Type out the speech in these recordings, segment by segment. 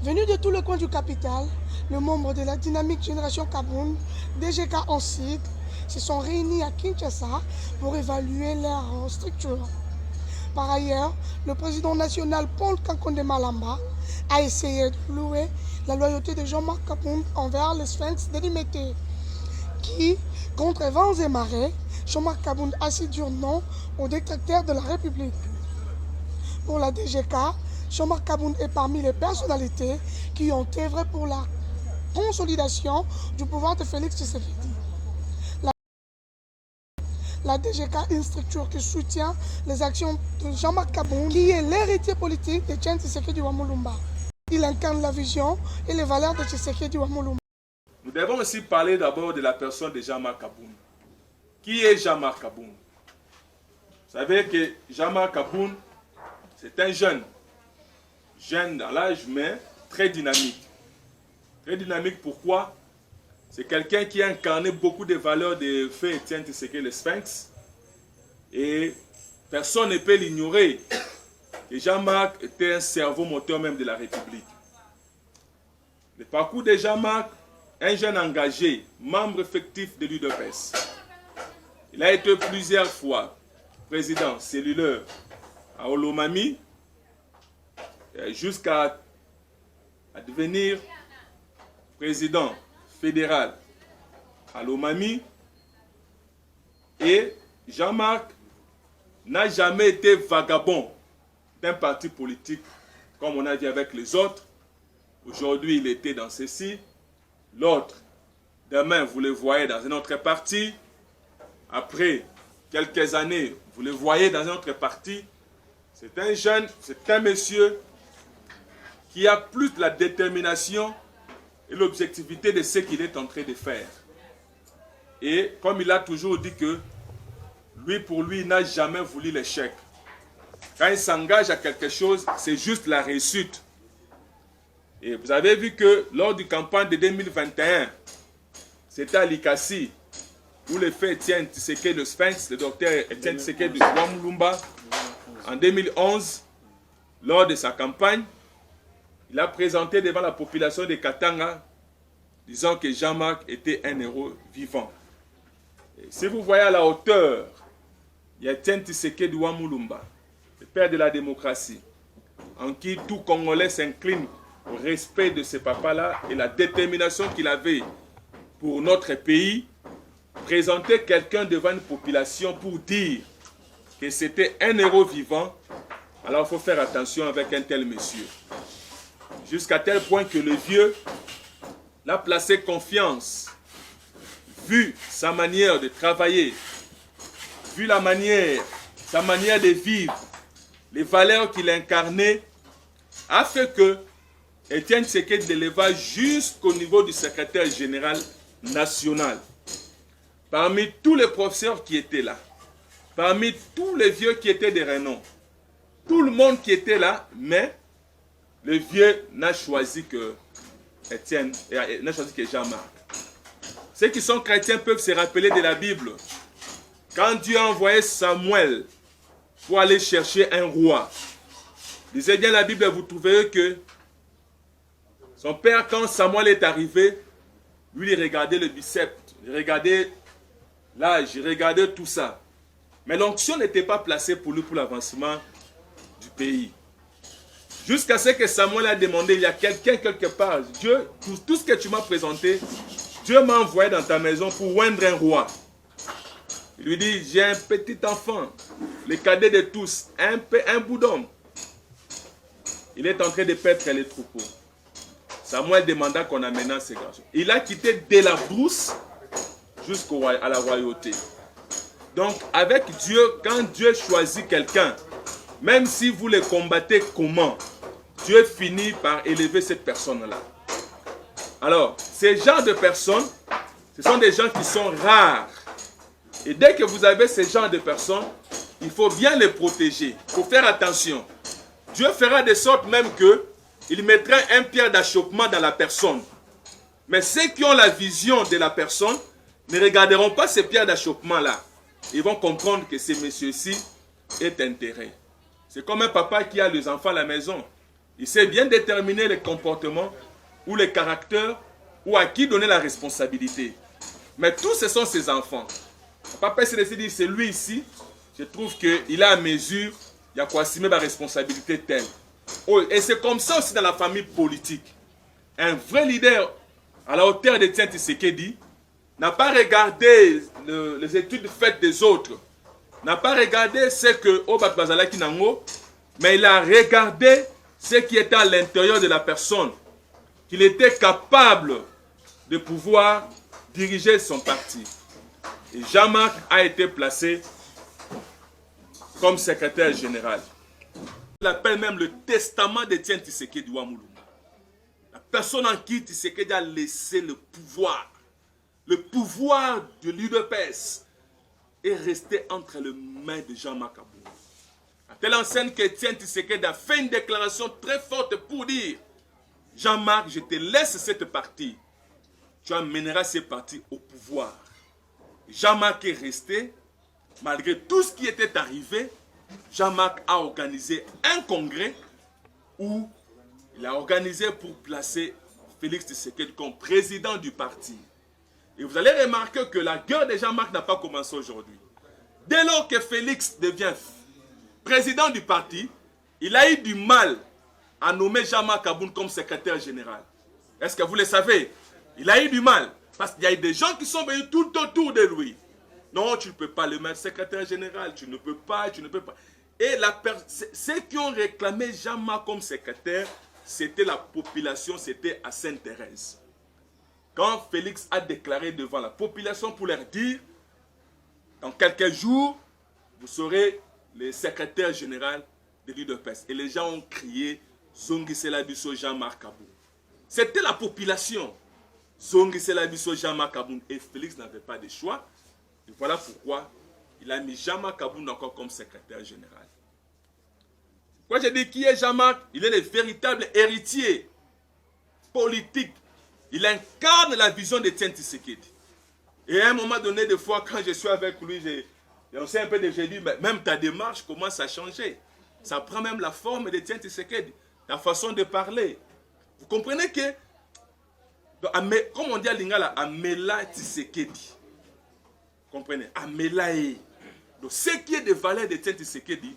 Venus de tous les coins du capital, les membres de la dynamique Génération Kaboun, DGK en cycle, se sont réunis à Kinshasa pour évaluer leur structure. Par ailleurs, le président national Paul Kankonde Malamba a essayé de louer la loyauté de Jean-Marc Kaboun envers le Sphinx de Limete, qui, contre vents et marées, Jean-Marc Kaboun a dit dur non aux détracteurs de la République. Pour la DGK, Jean-Marc Kaboun est parmi les personnalités qui ont œuvré pour la consolidation du pouvoir de Félix Tshisekedi. La DGK est une structure qui soutient les actions de Jean-Marc Kaboun, qui est l'héritier politique de Etienne Tshisekedi Wamulumba. Il incarne la vision et les valeurs de Tshisekedi Wamulumba. Nous devons aussi parler d'abord de la personne de Jean-Marc Kaboun. Qui est Jean-Marc Kaboun? Vous savez que Jean-Marc Kaboun, c'est un jeune dans l'âge, mais très dynamique. Très dynamique, pourquoi? C'est quelqu'un qui a incarné beaucoup de valeurs de feu Etienne Tshisekedi le Sphinx. Et personne ne peut l'ignorer. Et Jean-Marc était un cerveau moteur même de la République. Le parcours de Jean-Marc, un jeune engagé, membre effectif de l'UDPS. Il a été plusieurs fois président cellulaire à Olomami, jusqu'à devenir président fédéral à Lomami. Et Jean-Marc n'a jamais été vagabond d'un parti politique comme on a dit avec les autres. Aujourd'hui, il était dans ceci, l'autre, demain, vous le voyez dans un autre parti. Après quelques années, vous le voyez dans un autre parti. C'est un jeune, c'est un monsieur qui a plus de la détermination et l'objectivité de ce qu'il est en train de faire. Et comme il a toujours dit que lui, pour lui, il n'a jamais voulu l'échec. Quand il s'engage à quelque chose, c'est juste la réussite. Et vous avez vu que lors du campagne de 2021, c'était à Likasi, où le fait Etienne Tshisekedi le Sphinx, le docteur Etienne Tshisekedi de Wamulumba, en 2011, lors de sa campagne, il a présenté devant la population de Katanga, disant que Jean-Marc était un héros vivant. Et si vous voyez à la hauteur, il y a Etienne Tshisekedi de Wamulumba, le père de la démocratie, en qui tout Congolais s'incline au respect de ce papa-là et la détermination qu'il avait pour notre pays. Présenter quelqu'un devant une population pour dire que c'était un héros vivant, alors il faut faire attention avec un tel monsieur. Jusqu'à tel point que le vieux l'a placé confiance, vu sa manière de travailler, vu sa manière de vivre, les valeurs qu'il incarnait, a fait que Etienne Tshisekedi l'éleva jusqu'au niveau du secrétaire général national. Parmi tous les professeurs qui étaient là, parmi tous les vieux qui étaient des renom, tout le monde qui était là, mais le vieux n'a choisi que Etienne, n'a choisi que Jean-Marc. Ceux qui sont chrétiens peuvent se rappeler de la Bible. Quand Dieu a envoyé Samuel pour aller chercher un roi, lisez bien la Bible, vous trouverez que son père, quand Samuel est arrivé, lui, il regardait le biceps, il regardait l'âge, il regardait tout ça. Mais l'onction n'était pas placée pour lui pour l'avancement du pays. Jusqu'à ce que Samuel a demandé, il y a quelqu'un quelque part, Dieu, tout ce que tu m'as présenté, Dieu m'a envoyé dans ta maison pour oindre un roi. Il lui dit, j'ai un petit enfant, le cadet de tous, un bout d'homme. Il est en train de paître les troupeaux. Samuel demanda qu'on amène ces garçons. Il a quitté de la brousse jusqu'à la royauté. Donc, avec Dieu, quand Dieu choisit quelqu'un, même si vous le combattez comment, Dieu finit par élever cette personne-là. Alors, ces genres de personnes, ce sont des gens qui sont rares. Et dès que vous avez ces genres de personnes, il faut bien les protéger. Il faut faire attention. Dieu fera de sorte même qu'il mettra un pierre d'achoppement dans la personne. Mais ceux qui ont la vision de la personne ne regarderont pas ces pierres d'achoppement-là. Ils vont comprendre que ce monsieur-ci est intérêt. C'est comme un papa qui a les enfants à la maison. Il sait bien déterminer les comportements ou les caractères ou à qui donner la responsabilité. Mais tous ce sont ses enfants. Papa s'est décidé, c'est lui ici, je trouve qu'il a à mesure, il y a quoi assumer ma responsabilité telle. Oh, et c'est comme ça aussi dans la famille politique. Un vrai leader à la hauteur de Tiens Tshisekedi n'a pas regardé les études faites des autres, n'a pas regardé ce que Obat Bazalaki Nango, mais il a regardé ce qui était à l'intérieur de la personne, qu'il était capable de pouvoir diriger son parti. Et Jean-Marc a été placé comme secrétaire général. Il appelle même le testament de Tiens Tshisekedi Wamulunga. La personne en qui Tshisekedi a laissé le pouvoir de l'UDPS est resté entre les mains de Jean-Marc Abouna. À telle enseigne que Tiens Tshisekedi a fait une déclaration très forte pour dire: Jean-Marc, je te laisse cette partie. Tu amèneras ces partis au pouvoir. Jean-Marc est resté, malgré tout ce qui était arrivé. Jean-Marc a organisé un congrès où il a organisé pour placer Félix Tshisekedi comme président du parti. Et vous allez remarquer que la guerre de Jean-Marc n'a pas commencé aujourd'hui. Dès lors que Félix devient président du parti, il a eu du mal à nommer Jean-Marc Aboun comme secrétaire général. Est-ce que vous le savez? Il a eu du mal. Parce qu'il y a eu des gens qui sont venus tout autour de lui. Non, tu ne peux pas le mettre secrétaire général. Tu ne peux pas, tu ne peux pas. Et ceux qui ont réclamé Jean-Marc comme secrétaire, c'était la population, c'était à Sainte-Thérèse. Quand Félix a déclaré devant la population pour leur dire: dans quelques jours, vous serez le secrétaire général de l'UDPS. Et les gens ont crié: Zongisela biso Jean-Marc Aboun. C'était la population. Zongisela biso Jean-Marc Aboun. Et Félix n'avait pas de choix. Et voilà pourquoi il a mis Jean-Marc Aboun encore comme secrétaire général. Quand je dis qui est Jean-Marc, il est le véritable héritier politique. Il incarne la vision de Tiens Tshisekedi. Et à un moment donné, des fois, quand je suis avec lui, j'ai un peu de j'ai dit, même ta démarche commence à changer. Ça prend même la forme de Tiens Tshisekedi, la façon de parler. Vous comprenez que, comme on dit à Lingala, Amela Tshisekedi. Vous comprenez? Amelae. Donc, ce qui est de valeur de Tiens Tshisekedi,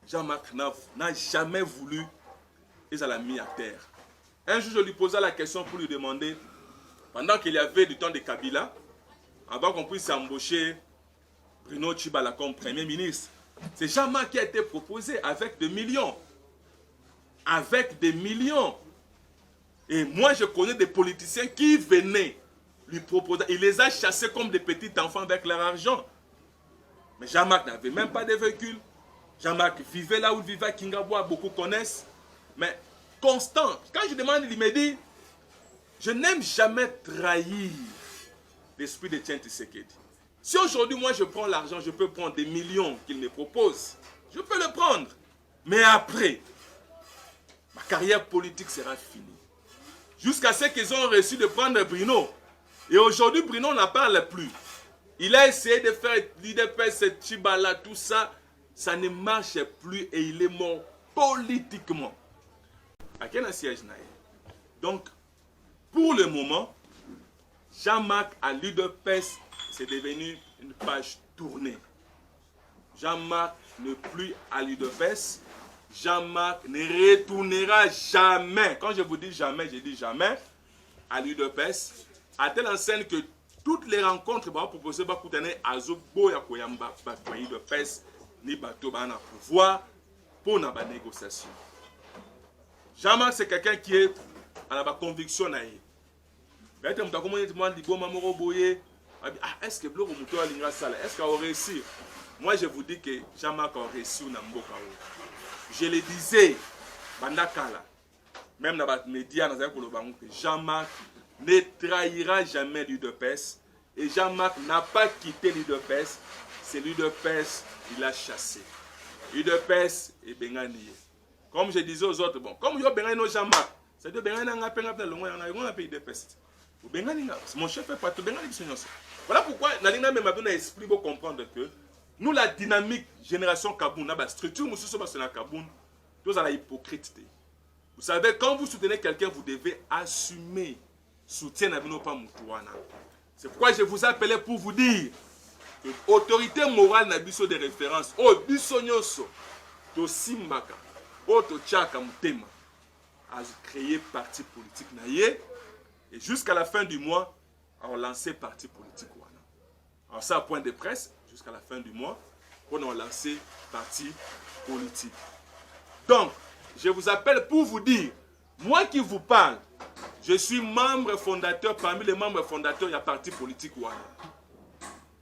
Jean-Marc n'a jamais voulu, et ça l'a mis à terre. Un jour, je lui posais la question pour lui demander, pendant qu'il y avait du temps de Kabila, avant qu'on puisse embaucher Bruno Tshibala comme Premier ministre, c'est Jean-Marc qui a été proposé avec des millions. Avec des millions. Et moi, je connais des politiciens qui venaient lui proposer. Il les a chassés comme des petits enfants avec leur argent. Mais Jean-Marc n'avait même pas de véhicule. Jean-Marc vivait là où il vivait à Kingaboua, beaucoup connaissent. Mais constant. Quand je demande, il me dit: je n'aime jamais trahir l'esprit de Tiens Tshisekedi. Si aujourd'hui, moi, je prends l'argent, je peux prendre des millions qu'il me propose. Je peux le prendre. Mais après, ma carrière politique sera finie. Jusqu'à ce qu'ils ont réussi de prendre Bruno. Et aujourd'hui, Bruno n'en parle plus. Il a essayé de faire l'UDPS, Tshibala, tout ça. Ça ne marche plus et il est mort politiquement. À quel siège naïe? Donc, pour le moment, Jean-Marc à l'UDPS, c'est devenu une page tournée. Jean-Marc n'est plus à l'UDPS. Jean-Marc ne retournera jamais, quand je vous dis jamais, je dis jamais, à l'UDPS, à telle enseigne que toutes les rencontres vont proposer à Zoboya Koyamba, l'UDPS, ni bateau na pouvoir pour la négociation. Jean-Marc, c'est quelqu'un qui est à la conviction. Est-ce que Bloro Mouto a l'ingrat sale? Est-ce qu'il a réussi? Moi, je vous dis que Jean-Marc a réussi na Mboka. Je le disais, Bandakala, même dans les médias, Jean-Marc ne trahira jamais l'UDPS. Et Jean-Marc n'a pas quitté l'UDPS. C'est l'UDPS qu'il a chassé. L'UDPS est Bengani. Comme je disais aux autres, bon, comme je Bengani Jean-Marc, c'est de Bengani n'a pas l'UDPS. Mon chef est partout. Voilà pourquoi Nalina même a esprit pour comprendre que nous, la dynamique génération Kaboun, la structure, nous sommes dans Kaboun, tous à la hypocrite. Vous savez, quand vous soutenez quelqu'un, vous devez assumer. Soutien à pas Moutouana. C'est pourquoi je vous appelais pour vous dire que l'autorité morale n'a pas de référence. Oh, bisonyoso, to simbaka, oh, to tchaka mutema, a créé parti politique naïe. Et jusqu'à la fin du mois, on a lancé parti politique. Alors ça, point de presse, jusqu'à la fin du mois, on a lancé parti politique. Donc, je vous appelle pour vous dire, moi qui vous parle, je suis membre fondateur, parmi les membres fondateurs, il y a parti politique Wana.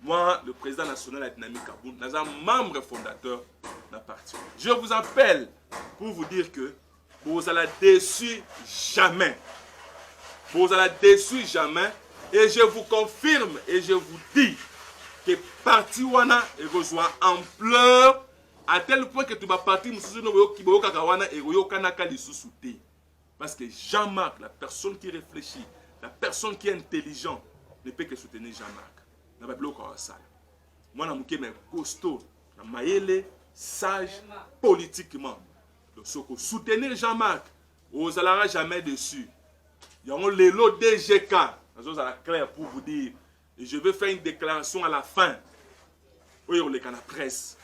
Moi, le président national de la dynamique Kaboun, nous sommes membre fondateur de la parti. Je vous appelle pour vous dire que vous allez déçu jamais. Vous allez déçu jamais. Et je vous confirme et je vous dis que parti Wana est rejoint ampleur à tel point que tu vas partir parce que Jean-Marc, la personne qui réfléchit, la personne qui est intelligente, ne peut que soutenir Jean-Marc. Moi, je suis costaud, je sage politiquement. Donc, soutenir Jean-Marc, vous n'allez jamais dessus. Il y a un lélo DGK, je vais clair pour vous dire, et je vais faire une déclaration à la fin. Il y a la presse.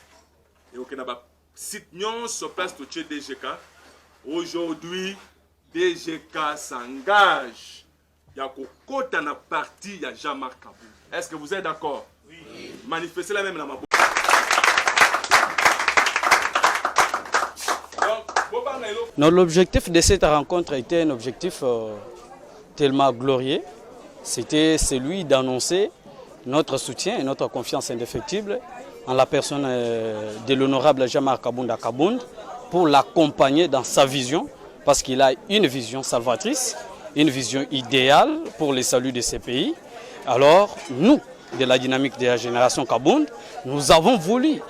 Et il y a un site sur place de DGK. Aujourd'hui, DGK s'engage. Il y a un parti, il y a Jean-Marc Kaboun. Est-ce que vous êtes d'accord? Oui. Manifestez la même dans ma bouche. Non, l'objectif de cette rencontre était un objectif tellement glorieux. C'était celui d'annoncer notre soutien et notre confiance indéfectible en la personne de l'honorable Jean-Marc Kaboun Kabound pour l'accompagner dans sa vision, parce qu'il a une vision salvatrice, une vision idéale pour le salut de ces pays. Alors, nous, de la dynamique de la génération Kabound, nous avons voulu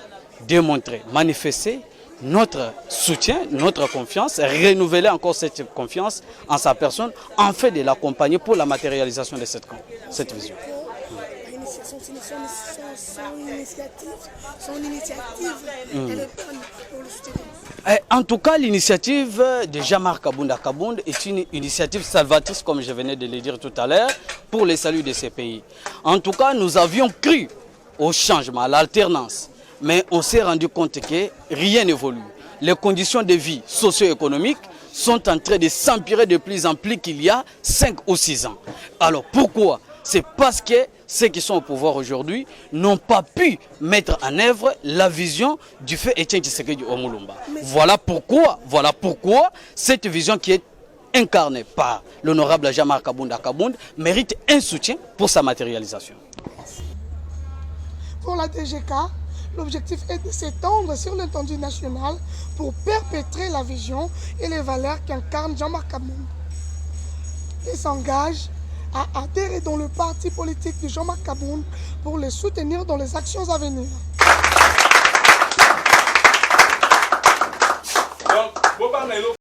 démontrer, manifester notre soutien, notre confiance, renouveler encore cette confiance en sa personne, en fait de l'accompagner pour la matérialisation de cette vision. Son initiative, elle est bonne pour le soutenir. En tout cas, l'initiative de Jean-Marc Kaboun Kabound est une initiative salvatrice, comme je venais de le dire tout à l'heure, pour le salut de ces pays. En tout cas, nous avions cru au changement, à l'alternance. Mais on s'est rendu compte que rien n'évolue. Les conditions de vie socio-économiques sont en train de s'empirer de plus en plus qu'il y a 5 ou 6 ans. Alors pourquoi? C'est parce que ceux qui sont au pouvoir aujourd'hui n'ont pas pu mettre en œuvre la vision du fait Etienne Tshisekedi Omulumba. Voilà pourquoi cette vision qui est incarnée par l'honorable Jean-Marc Kaboun Kabound mérite un soutien pour sa matérialisation. Pour la DGK, l'objectif est de s'étendre sur l'étendue nationale pour perpétrer la vision et les valeurs qu'incarne Jean-Marc Kabound. Il s'engage à adhérer dans le parti politique de Jean-Marc Kabound pour les soutenir dans les actions à venir.